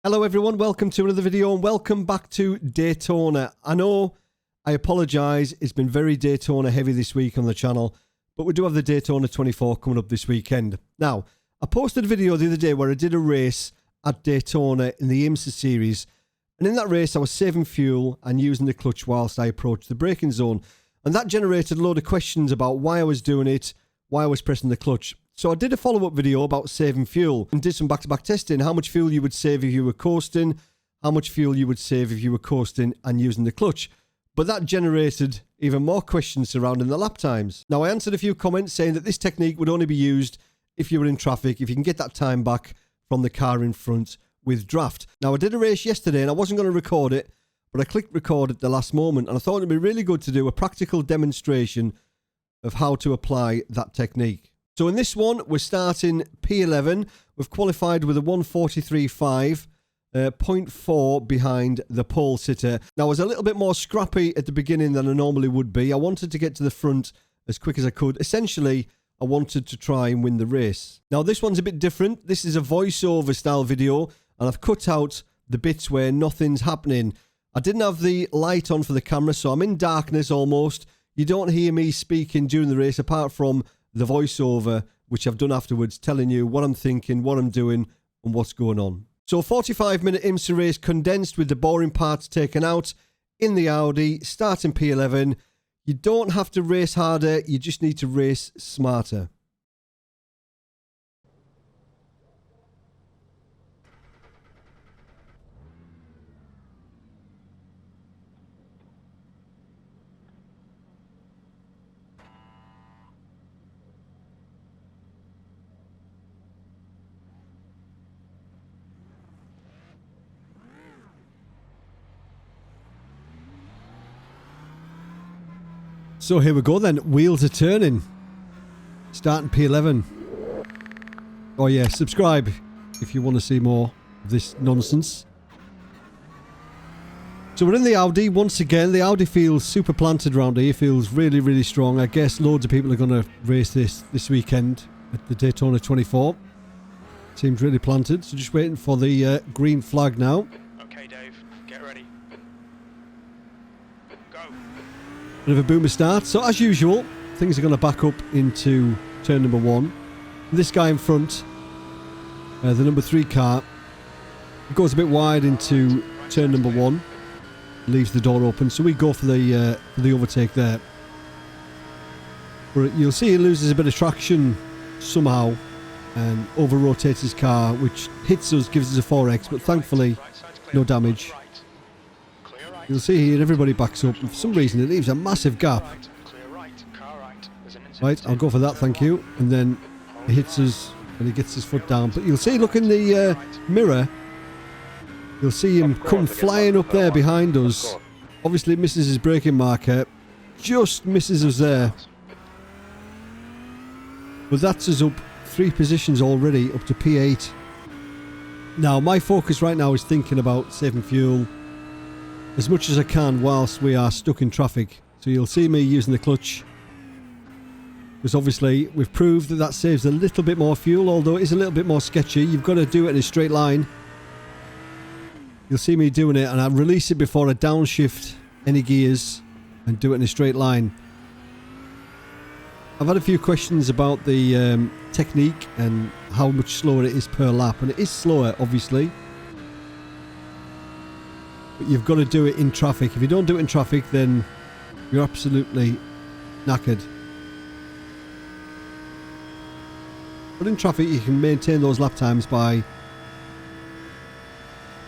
Hello everyone, welcome to another video and welcome back to Daytona. I know, I apologise, it's been very Daytona heavy this week on the channel, but we do have the Daytona 24 coming up this weekend. Now, I posted a video the other day where I did a race at Daytona in the IMSA series, and in that race I was saving fuel and using the clutch whilst I approached the braking zone, and that generated a load of questions about why I was doing it, why I was pressing the clutch. So I did a follow-up video about saving fuel and did some back-to-back testing, how much fuel you would save if you were coasting, how much fuel you would save if you were coasting and using the clutch. But that generated even more questions surrounding the lap times. Now, I answered a few comments saying that this technique would only be used if you were in traffic, if you can get that time back from the car in front with draft. Now, I did a race yesterday and I wasn't going to record it, but I clicked record at the last moment, and I thought it'd be really good to do a practical demonstration of how to apply that technique. So in this one, we're starting P11. We've qualified with a 1:43.5, 0.4 behind the pole sitter. Now, I was a little bit more scrappy at the beginning than I normally would be. I wanted to get to the front as quick as I could. Essentially, I wanted to try and win the race. Now, this one's a bit different. This is a voiceover style video, and I've cut out the bits where nothing's happening. I didn't have the light on for the camera, so I'm in darkness almost. You don't hear me speaking during the race apart from the voiceover, which I've done afterwards, telling you what I'm thinking, what I'm doing, and what's going on. So 45-minute IMSA race condensed with the boring parts taken out in the Audi, starting P11. You don't have to race harder, you just need to race smarter. So here we go then, wheels are turning. Starting P11. Oh yeah, subscribe if you want to see more of this nonsense. So we're in the Audi once again. The Audi feels super planted around here, feels really, really strong. I guess loads of people are going to race this weekend at the Daytona 24. Seems really planted, so just waiting for the green flag now. Okay Dave, get ready. Go. Bit of a boomer start. So as usual, things are going to back up into turn number 1. This guy in front, the number 3 car, goes a bit wide into turn number 1, leaves the door open. So we go for the overtake there. But you'll see he loses a bit of traction somehow and over-rotates his car, which hits us, gives us a 4X, but thankfully no damage. You'll see here everybody backs up, and for some reason it leaves a massive gap. Right, I'll go for that, thank you. And then he hits us and he gets his foot down. But you'll see, look in the mirror, you'll see him come flying up there behind us. Obviously it misses his braking marker, just misses us there. But that's us up 3 positions already, up to P8. Now my focus right now is thinking about saving fuel as much as I can whilst we are stuck in traffic. So you'll see me using the clutch, because obviously we've proved that that saves a little bit more fuel, although it is a little bit more sketchy. You've got to do it in a straight line. You'll see me doing it, and I release it before I downshift any gears and do it in a straight line. I've had a few questions about the technique and how much slower it is per lap, and it is slower obviously. But you've got to do it in traffic. If you don't do it in traffic, then you're absolutely knackered. But in traffic, you can maintain those lap times by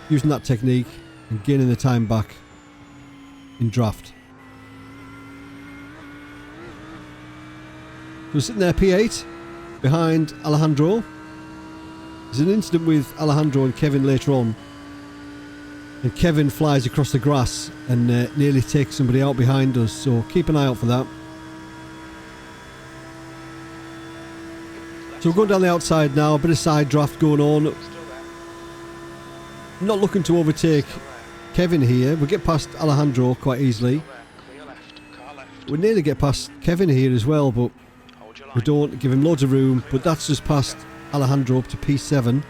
using that technique and gaining the time back in draft. So we're sitting there P8 behind Alejandro. There's an incident with Alejandro and Kevin later on. And Kevin flies across the grass and nearly takes somebody out behind us, so keep an eye out for that. So we're going down the outside now, a bit of side draft going on. Not looking to overtake Kevin here. We get past Alejandro quite easily. We nearly get past Kevin here as well, but we don't. Give him loads of room, but that's just past Alejandro up to P7.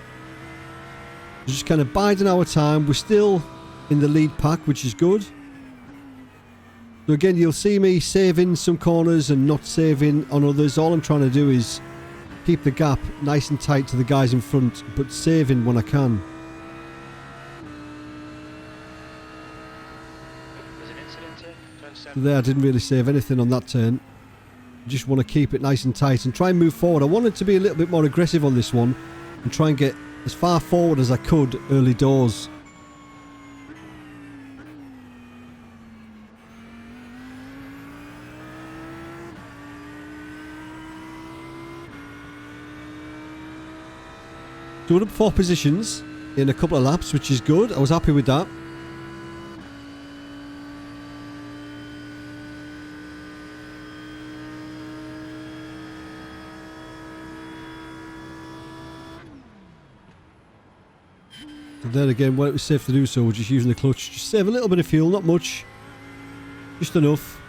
Just kind of biding our time. We're still in the lead pack, which is good. So again, you'll see me saving some corners and not saving on others. All I'm trying to do is keep the gap nice and tight to the guys in front, but saving when I can. There's an incident here. Turn So 7. there, I didn't really save anything on that turn. I just want to keep it nice and tight and try and move forward. I wanted to be a little bit more aggressive on this one and try and get as far forward as I could early doors. So we're up 4 positions in a couple of laps, which is good. I was happy with that. So there again, when it was safe to do so, we're just using the clutch. Just save a little bit of fuel, not much. Just enough.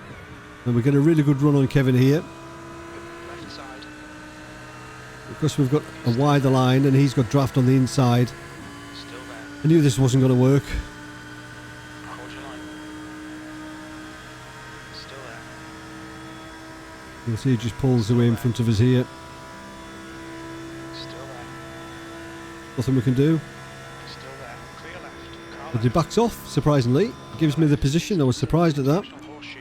And we're getting a really good run on Kevin here. Left side. Because we've got a wider line and he's got draft on the inside. Still there. I knew this wasn't going to work. Hold your line. Still there. You'll see he just pulls away in front of us here. Still there. Nothing we can do. Still there. Clear left. Car But he backs off, surprisingly. Gives me the position. I was surprised at that. left. Horseshoe.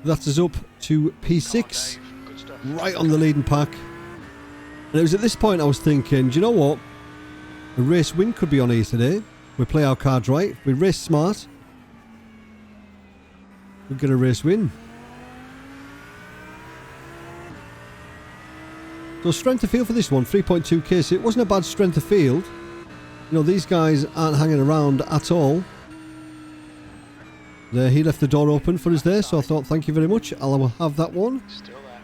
That's us up to P6. Come on, Dave. Good stuff. Right on the leading pack. And it was at this point I was thinking, do you know what? A race win could be on here today. We play our cards right. We race smart. We'll get a race win. So strength of field for this one, 3.2k. So it wasn't a bad strength of field. You know, these guys aren't hanging around at all. There, he left the door open for us there, so I thought, thank you very much. I'll have that one. Still there.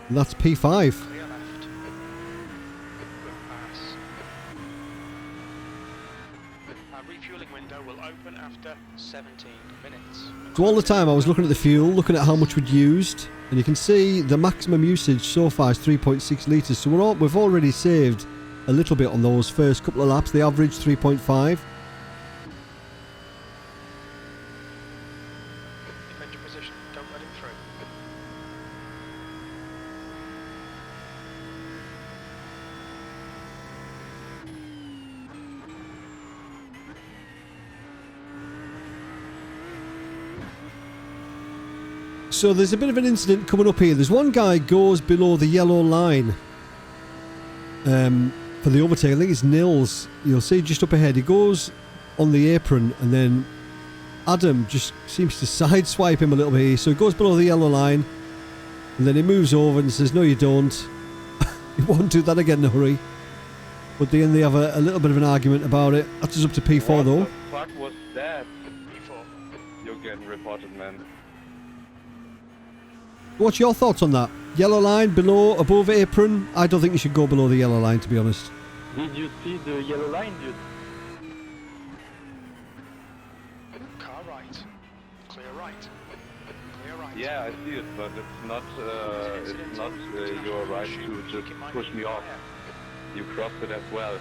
And that's P5. Clear left. Good pass. Our refueling window will open after 17 minutes. So all the time I was looking at the fuel, looking at how much we'd used, and you can see the maximum usage so far is 3.6 litres. So we've already saved a little bit on those first couple of laps. The average 3.5. Defend your position. Don't let him through. So there's a bit of an incident coming up here. There's one guy goes below the yellow line for the overtake. I think it's Nils. You'll see just up ahead. He goes on the apron and then Adam just seems to sideswipe him a little bit here. So he goes below the yellow line and then he moves over and says, no you don't. He won't do that again in a hurry. But then they have a little bit of an argument about it. That's us up to P4 though. What the fuck was that? P4. You're getting reported, man. What's your thoughts on that? Yellow line, below, above apron? I don't think you should go below the yellow line, to be honest. Did you see the yellow line, dude? Car right. Clear right. Clear right. Yeah, I see it, but it's not your right to just push me off. You crossed it as well.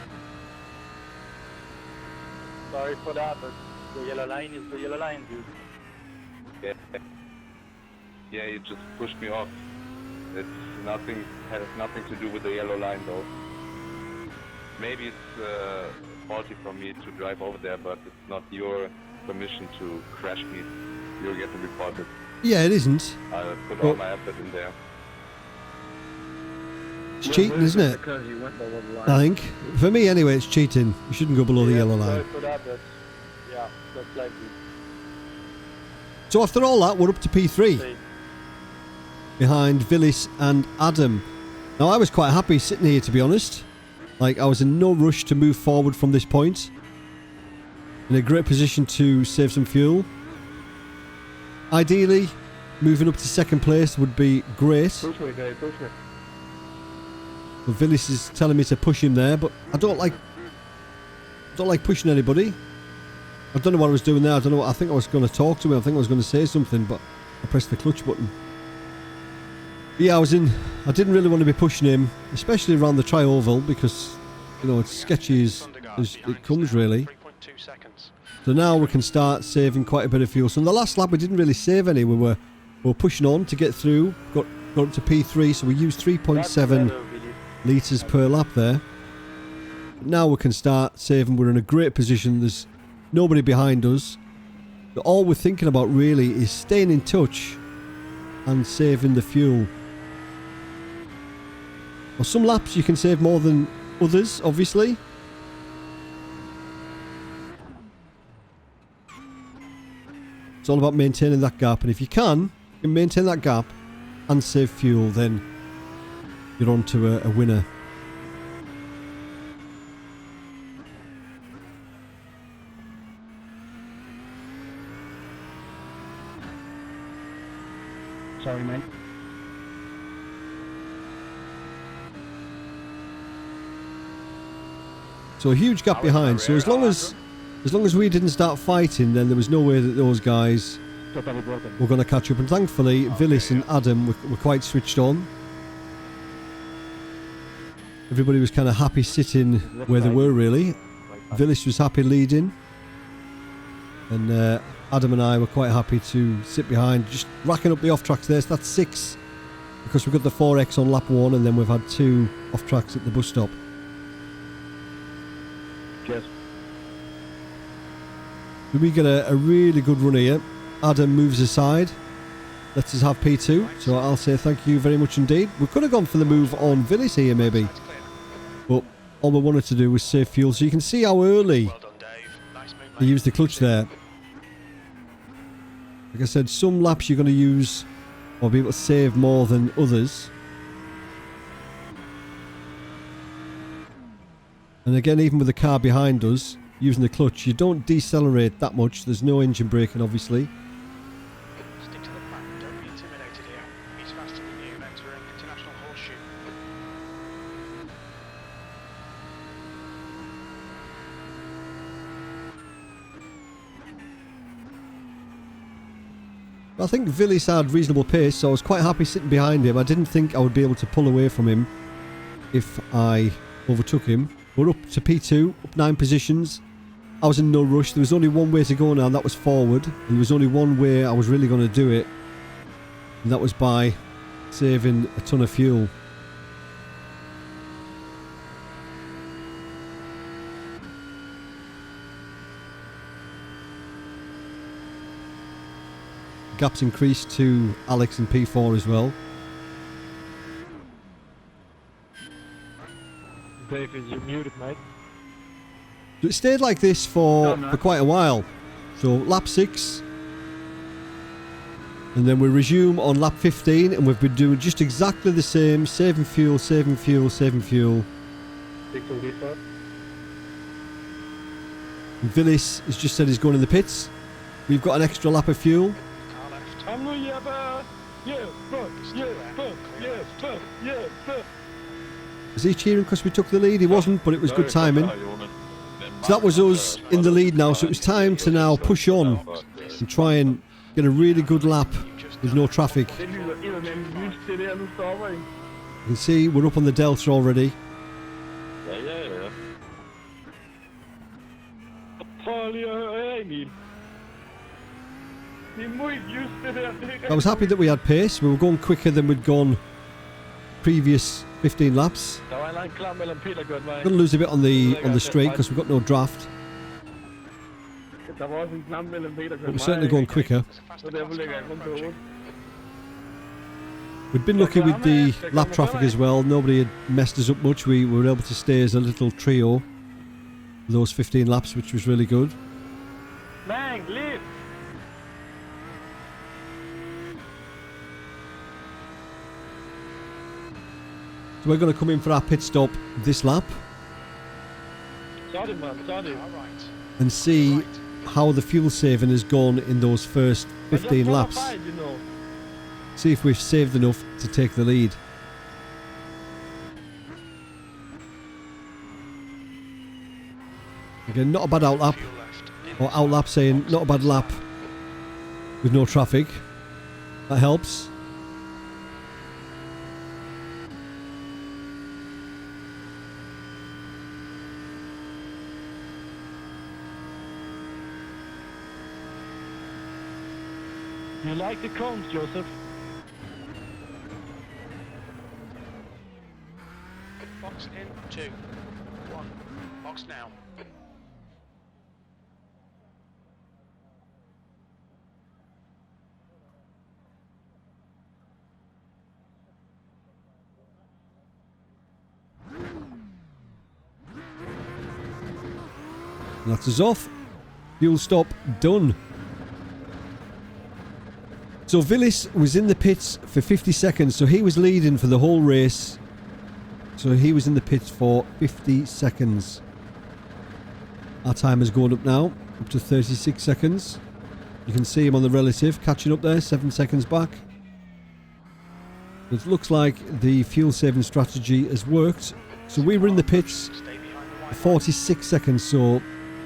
Sorry for that, but the yellow line is the yellow line, dude. Yeah, you just pushed me off. It's nothing, has nothing to do with the yellow line though. Maybe it's faulty for me to drive over there, but it's not your permission to crash me. You're getting reported. Yeah, it isn't. I'll put all my effort in there. It's cheating, isn't it? Because you went below the line. I think. For me, anyway, it's cheating. You shouldn't go below the yellow Sorry line. for that, but yeah, that's like it. So after all that, we're up to P3. Say, Behind Villis and Adam. Now, I was quite happy sitting here, to be honest. Like, I was in no rush to move forward from this point. In a great position to save some fuel. Ideally, moving up to second place would be great. push me, guys, push me. But Villis is telling me to push him there, but I don't like pushing anybody. I don't know what I was doing there. I don't know. I think I was going to talk to him. I think I was going to say something, but I pressed the clutch button. Yeah, I didn't really want to be pushing him, especially around the tri-oval, because, you know, it's sketchy as as it comes really. 3.2 seconds. So now we can start saving quite a bit of fuel. So in the last lap we didn't really save any. We were pushing on to get through. Got up to P3, so we used 3.7 litres per lap there. Now we can start saving. We're in a great position. There's nobody behind us. But all we're thinking about really is staying in touch and saving the fuel. Well, some laps you can save more than others, obviously. It's all about maintaining that gap, and if you can maintain that gap and save fuel, then you're on to a winner. Sorry, mate. So a huge gap behind. So as long as we didn't start fighting, then there was no way that those guys were going to catch up. And thankfully, Villis and Adam were quite switched on. Everybody was kind of happy sitting where they were, really. Villis was happy leading. And Adam and I were quite happy to sit behind, just racking up the off-tracks there. So that's 6, because we've got the 4X on lap 1, and then we've had 2 off-tracks at the bus stop. Yes. We get a really good run here. Adam moves aside, lets us have P2, so I'll say thank you very much indeed. We could have gone for the move on Villis here maybe, but all we wanted to do was save fuel. So you can see how early Well done, Dave. Nice move, he mate. used the clutch there. Like I said, some laps you're going to use or be able to save more than others. And again, even with the car behind us, using the clutch, you don't decelerate that much. There's no engine braking, obviously. Stick to the plan. Don't be intimidated here. He's faster than you. Entering international horseshoe. I think Villis had reasonable pace, so I was quite happy sitting behind him. I didn't think I would be able to pull away from him if I overtook him. We're up to P2, up 9 positions. I was in no rush. There was only one way to go now, and that was forward. And there was only one way I was really going to do it, and that was by saving a ton of fuel. Gaps increased to Alex and P4 as well. Dave, is you muted, mate? So it stayed like this for quite a while. So lap 6. And then we resume on lap 15, and we've been doing just exactly the same. Saving fuel, saving fuel, saving fuel. And Villis has just said he's going in the pits. We've got an extra lap of fuel. Car left. Is he cheering because we took the lead? He wasn't, but it was good timing. So that was us in the lead now, so it was time to now push on and try and get a really good lap with no traffic. You can see we're up on the Delta already. I was happy that we had pace. We were going quicker than we'd gone previous 15 laps. Going to lose a bit on the straight because we've got no draft. But we're certainly going quicker. We'd been lucky with the lap traffic as well. Nobody had messed us up much. We were able to stay as a little trio those 15 laps, which was really good. Man, leave! So we're going to come in for our pit stop this lap Sorry, man, sorry. All right. and see how the fuel saving has gone in those first 15 laps. See if we've saved enough to take the lead. Again, not a bad outlap, Fuel left. or outlap saying not a bad lap with no traffic. That helps. You like the cones, Joseph? Box in 2, 1. Box now. That's us off. Fuel stop done. So Villis was in the pits for 50 seconds, so he was leading for the whole race. So he was in the pits for 50 seconds. Our time has gone up now, up to 36 seconds. You can see him on the relative, catching up there, 7 seconds back. It looks like the fuel saving strategy has worked. So we were in the pits Stay behind the white for 46 seconds, so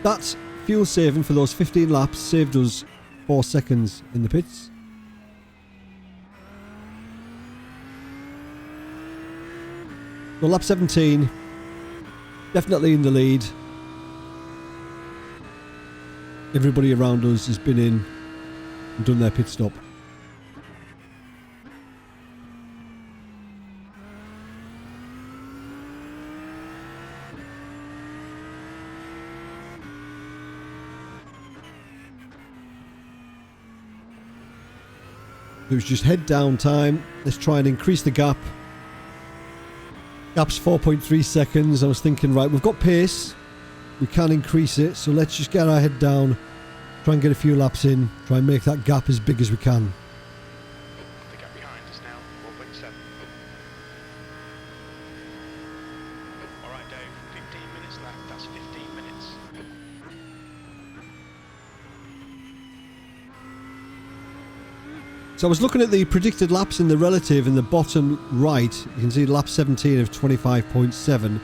that fuel saving for those 15 laps saved us 4 seconds in the pits. So lap 17, definitely in the lead. Everybody around us has been in and done their pit stop. It was just head down time. Let's try and increase the gap. Gap's 4.3 seconds. I was thinking, right, we've got pace. We can increase it. So let's just get our head down. Try and get a few laps in. Try and make that gap as big as we can. The gap behind us now, 4.7. Alright Dave, 15 minutes left, that's 15 minutes. So I was looking at the predicted laps in the relative in the bottom right. You can see lap 17 of 25.7.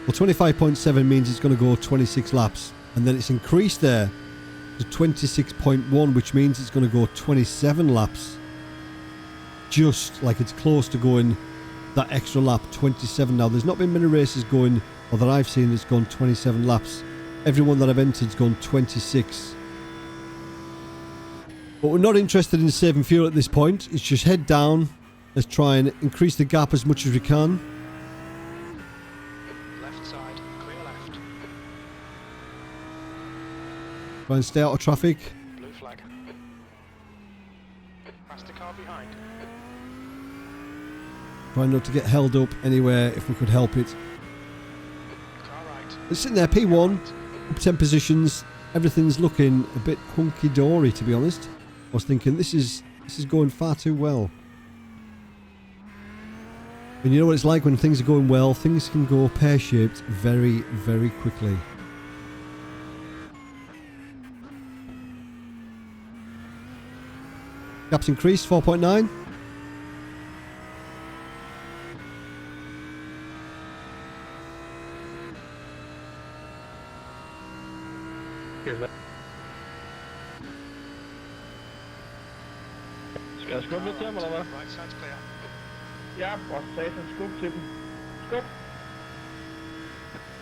Well, 25.7 means it's going to go 26 laps. And then it's increased there to 26.1, which means it's going to go 27 laps. Just like it's close to going that extra lap, 27. Now, there's not been many races going, or that I've seen, that's gone 27 laps. Everyone that I've entered's gone 26. But we're not interested in saving fuel at this point. It's just head down. Let's try and increase the gap as much as we can. Left side, clear left. Try and stay out of traffic. Blue flag. Faster car behind. Try not to get held up anywhere if we could help it. Car right. It's sitting there, P1, up 10 positions. Everything's looking a bit hunky-dory, to be honest. I was thinking, this is going far too well. And you know what it's like when things are going well, things can go pear-shaped very, very quickly. Gap's increased, 4.9. Skal jeg skubbe lidt til ham, eller hvad? Right side's clear. Ja, for satan, skub til dem. Skub.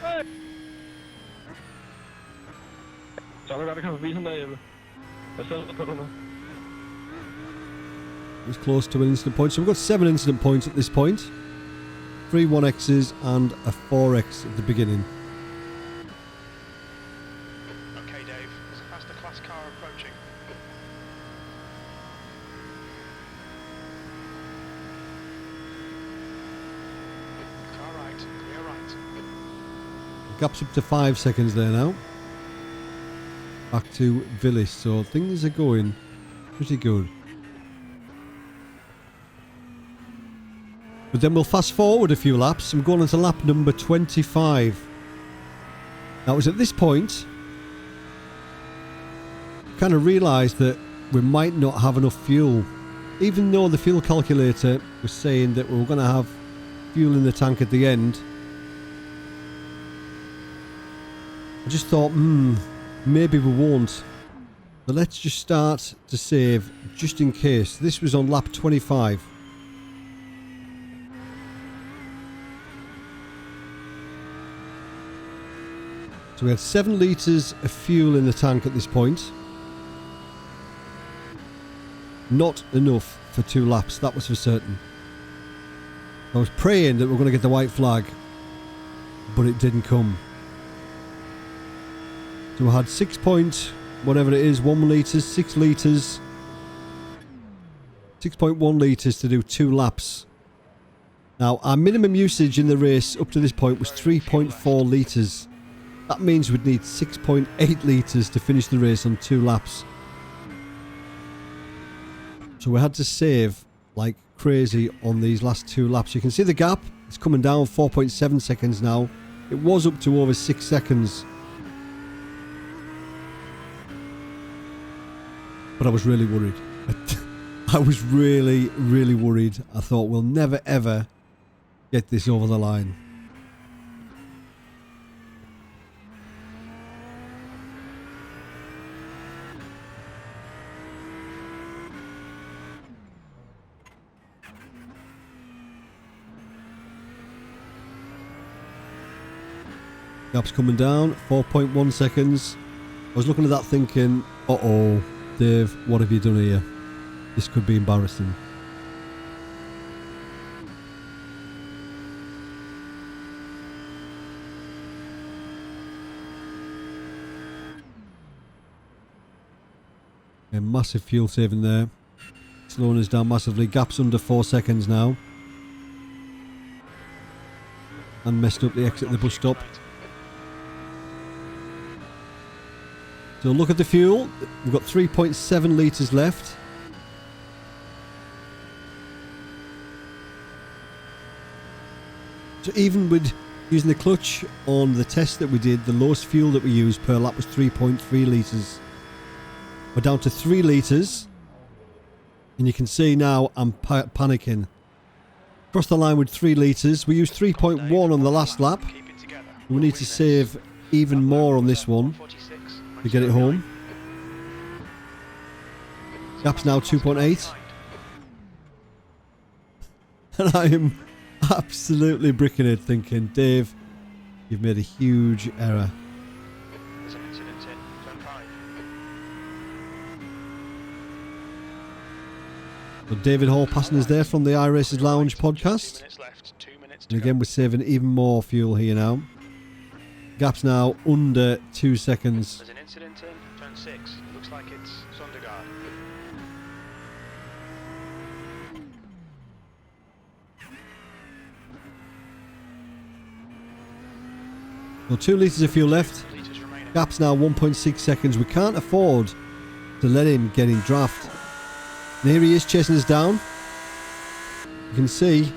Hey! Så er det godt, at komme forbi sådan der, Jeppe. Hvad selv på du nu? It was close to an incident point. So we've got 7 incident points at this point. 3 1Xs and a 4X at the beginning. Okay Dave, there's a faster class car approaching. Car right, clear right. Gap's up to 5 seconds there now. Back to Villis. So things are going pretty good. But then we'll fast forward a few laps. I'm going on to lap number 25. Now it was at this point kind of realised that we might not have enough fuel. Even though the fuel calculator was saying that we were going to have fuel in the tank at the end. I just thought, maybe we won't. But let's just start to save just in case. This was on lap 25. So we had 7 litres of fuel in the tank at this point. not enough for 2 laps, that was for certain. I was praying that we were going to get the white flag, but it didn't come. So we had 6 point, whatever it is, 1 litres, 6 litres, 6.1 litres to do 2 laps. Now, our minimum usage in the race up to this point was 3.4 litres. That means we'd need 6.8 litres to finish the race on 2 laps. So we had to save like crazy on these last 2 laps. You can see the gap. It's coming down 4.7 seconds now. It was up to over 6 seconds. But I was really worried. I was really, really worried. I thought we'll never ever get this over the line. Gap's coming down, 4.1 seconds. I was looking at that thinking, uh-oh, Dave, what have you done here? This could be embarrassing. A massive fuel saving there. Slowing us down massively. Gap's under 4 seconds now. And messed up the exit of the bus stop. So look at the fuel. We've got 3.7 litres left. So even with using the clutch on the test that we did, the lowest fuel that we used per lap was 3.3 litres. We're down to 3 litres. And you can see now I'm panicking. Crossed the line with 3 litres. We used 3.1 on the last lap. We need to save even more on this one to get it home. Gap's now 2.8. And I am absolutely bricking it, thinking, Dave, you've made a huge error. There's an incident in turn 5. So David Hall passing us there from the iRacing Lounge podcast. 2 minutes left, 2 minutes And to again, we're saving even more fuel here now. Gap's now under 2 seconds. There's an incident in turn 6. Looks like it's Sondergaard. So 2 litres of fuel left. Litres remaining. Gap's now 1.6 seconds. We can't afford to let him get in draft. And here he is chasing us down. You can see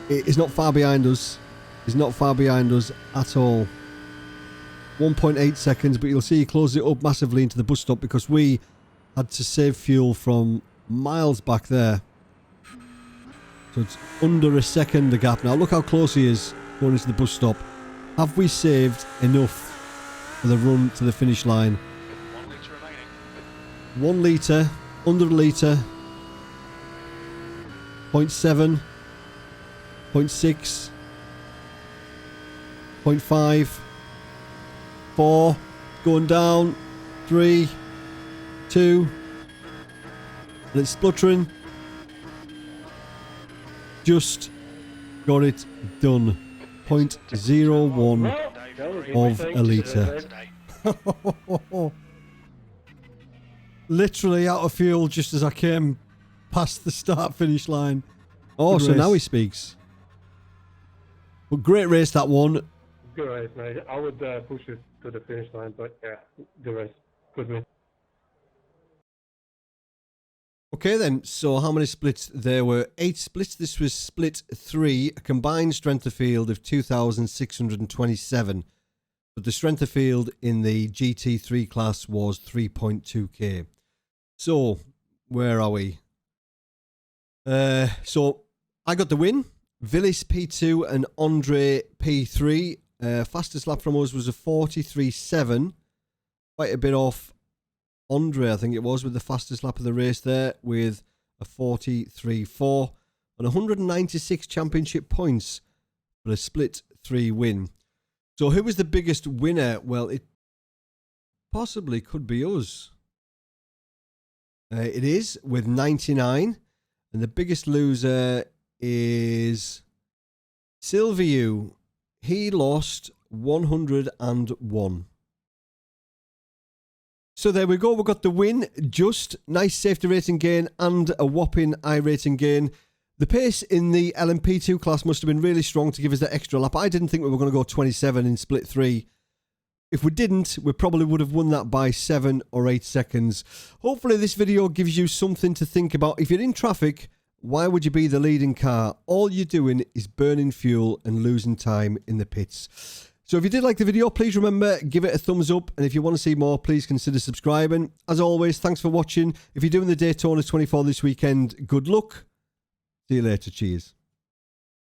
he's not far behind us. He's not far behind us at all. 1.8 seconds, but you'll see he closes it up massively into the bus stop because we had to save fuel from miles back there. So it's under a second the gap now. Look how close he is going into the bus stop. Have we saved enough for the run to the finish line? 1 litre remaining. 1 litre, under a litre, 0.7, 0.6, 0.5, 4, going down, 3, 2, and it's spluttering. Just got it done. 0.01 of a litre. Literally out of fuel just as I came past the start finish line. Oh, so now he speaks. But great race, that one. Good race, mate. I would push it to the finish line, but yeah, good race. Good win. Okay then, so how many splits? There were 8 splits. This was split 3, a combined strength of field of 2,627. But the strength of field in the GT3 class was 3.2k. So, where are we? So, I got the win. Villis P2 and Andre P3. Fastest lap from us was a 43.7. Quite a bit off Andre, I think it was, with the fastest lap of the race there, with a 43.4 and 196 championship points for a split 3 win. So who was the biggest winner? Well, it possibly could be us. It is with 99. And the biggest loser is Silviu. He lost 101. So there we go. We got the win. Just nice safety rating gain and a whopping iRacing gain. The pace in the LMP2 class must have been really strong to give us that extra lap. I didn't think we were going to go 27 in split 3. If we didn't, we probably would have won that by 7 or 8 seconds. Hopefully this video gives you something to think about. If you're in traffic, why would you be the leading car? All you're doing is burning fuel and losing time in the pits. So if you did like the video, please remember, give it a thumbs up. And if you want to see more, please consider subscribing. As always, thanks for watching. If you're doing the Daytona 24 this weekend, good luck. See you later. Cheers.